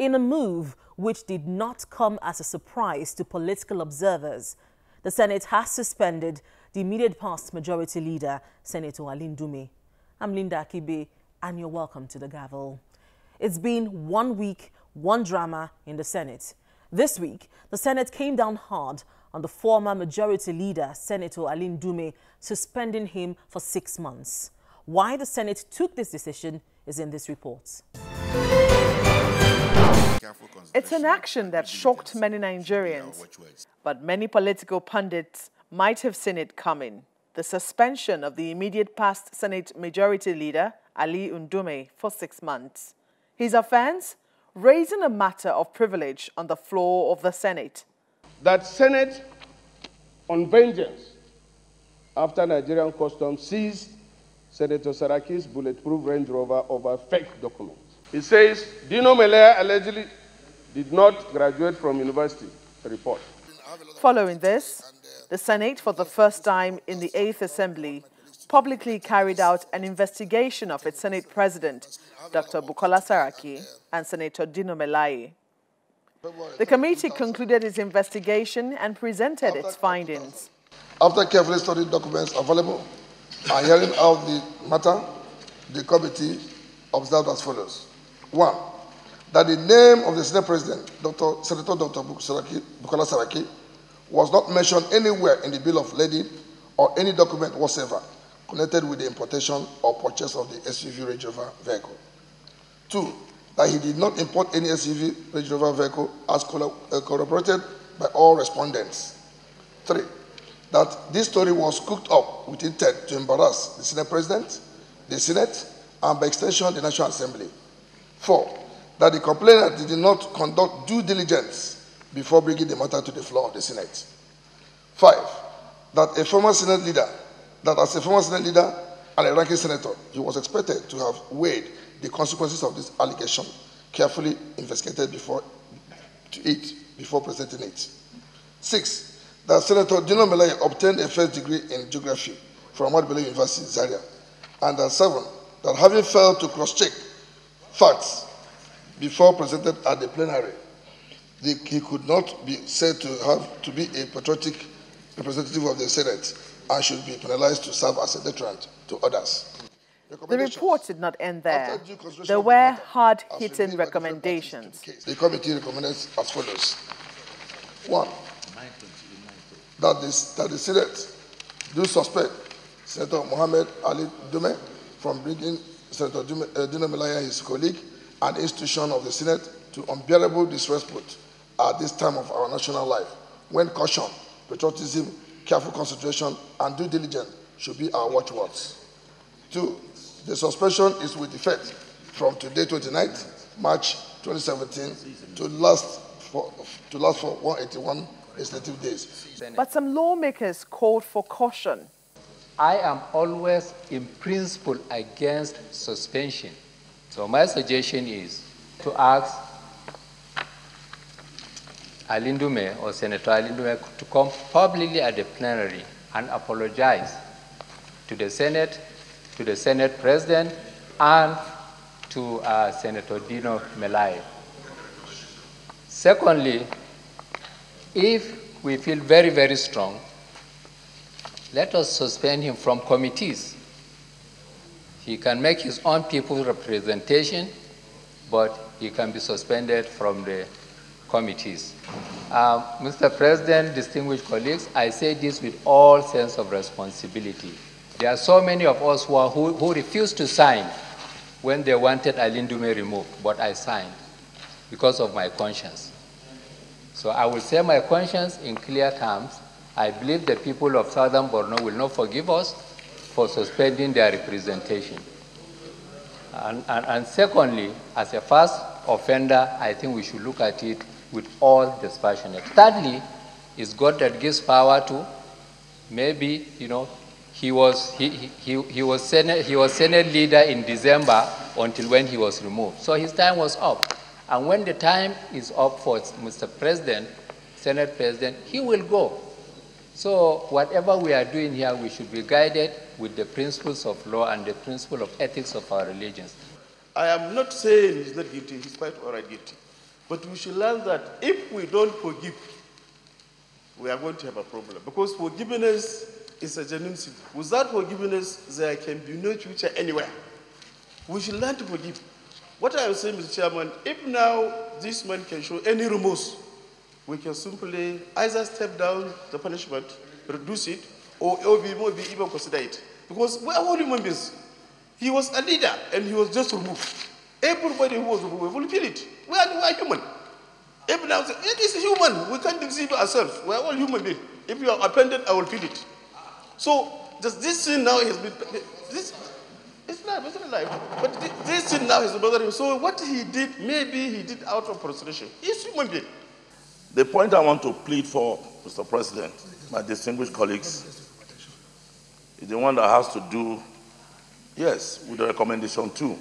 In a move which did not come as a surprise to political observers, the Senate has suspended the immediate past majority leader, Senator Ndume. I'm Linda Akibe, and you're welcome to the Gavel. It's been 1 week, one drama in the Senate. This week, the Senate came down hard on the former majority leader, Senator Ndume, suspending him for 6 months. Why the Senate took this decision is in this report. It's an action that shocked many Nigerians, but many political pundits might have seen it coming. The suspension of the immediate past Senate Majority Leader, Ali Ndume, for 6 months. His offense? Raising a matter of privilege on the floor of the Senate. That Senate on vengeance after Nigerian customs seized Senator Saraki's bulletproof Range Rover over fake documents. It says Dino Melea allegedly did not graduate from university. Report. Following this, the Senate, for the first time in the 8th Assembly, publicly carried out an investigation of its Senate President, Dr. Bukola Saraki, and Senator Dino Melea. The committee concluded its investigation and presented its findings. After carefully studying documents available and hearing out the matter, the committee observed as follows. 1. That the name of the Senate President, Senator Dr. Bukola Saraki, was not mentioned anywhere in the bill of lading or any document whatsoever connected with the importation or purchase of the SUV Range Rover vehicle. 2. That he did not import any SUV Range Rover vehicle as corroborated by all respondents. 3. That this story was cooked up with intent to embarrass the Senate President, the Senate, and by extension the National Assembly. 4. That the complainant did not conduct due diligence before bringing the matter to the floor of the Senate. 5. That as a former Senate leader and a ranking senator, he was expected to have weighed the consequences of this allegation, carefully investigated before presenting it. 6. That Senator Dino Melea obtained a first degree in geography from Ahmadu University, Zaria. And 7. That having failed to cross-check facts before presented at the plenary, he could not be said to be a patriotic representative of the Senate and should be penalized to serve as a deterrent to others. The report did not end there. There were hard-hitting recommendations. The committee recommended as follows. 1. That the Senate do suspend Senator Mohammed Ali Ndume from bringing Senator Dino Melea and his colleague and institution of the Senate to unbearable disrespect at this time of our national life, when caution, patriotism, careful consideration, and due diligence should be our watchwords. 2. The suspension is with effect from today, 29th March 2017, to last for 181 legislative days. But some lawmakers called for caution. I am always, in principle, against suspension. So my suggestion is to ask Ali Ndume or Senator Ali Ndume to come publicly at the plenary and apologize to the Senate, to the Senate President, and to Senator Dino Melea. Secondly, if we feel very, very strong, let us suspend him from committees. He can make his own people's representation, but he can be suspended from the committees. Mr. President, distinguished colleagues, I say this with all sense of responsibility. There are so many of us who refused to sign when they wanted Ali Ndume removed, but I signed because of my conscience. So I will say my conscience in clear terms. I believe the people of Southern Borno will not forgive us for suspending their representation. And secondly, as a first offender, I think we should look at it with all dispassionate. Thirdly, it's God that gives power to. Maybe, he was Senate leader in December until when he was removed. So his time was up. And when the time is up for Mr. President, Senate President, he will go. So whatever we are doing here, we should be guided with the principles of law and the principle of ethics of our religions. I am not saying he's not guilty, he's quite all right guilty. But we should learn that if we don't forgive, we are going to have a problem. Because forgiveness is a genuine sin. Without forgiveness, there can be no future anywhere. We should learn to forgive. What I am saying, Mr. Chairman, if now this man can show any remorse, we can simply either step down the punishment, reduce it, or be even consider it. Because we are all human beings. He was a leader and he was just removed. Everybody who was removed will feel it. We are human. Every now and then, it is human. We can't deceive ourselves. We are all human beings. If you are offended, I will feel it. So this sin now has been, it's not life. But this sin now has been bothering him. So what he did, maybe he did out of frustration. He's human being. The point I want to plead for, Mr. President, my distinguished colleagues, is the one that has to do, yes, with the recommendation too.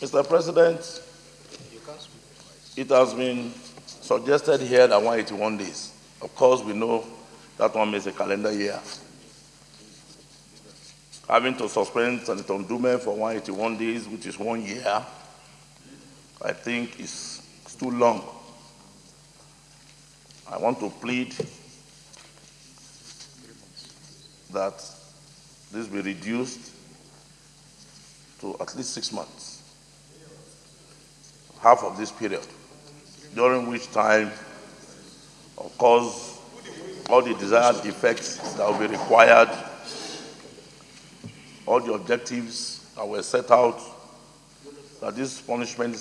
Mr. President, it has been suggested here that 181 days. Of course, we know that one makes a calendar year. Having to suspend Senator Ndume for 181 days, which is 1 year, I think is too long. I want to plead that this be reduced to at least 6 months, half of this period, during which time, of course, all the desired effects that will be required, all the objectives that were set out, that this punishment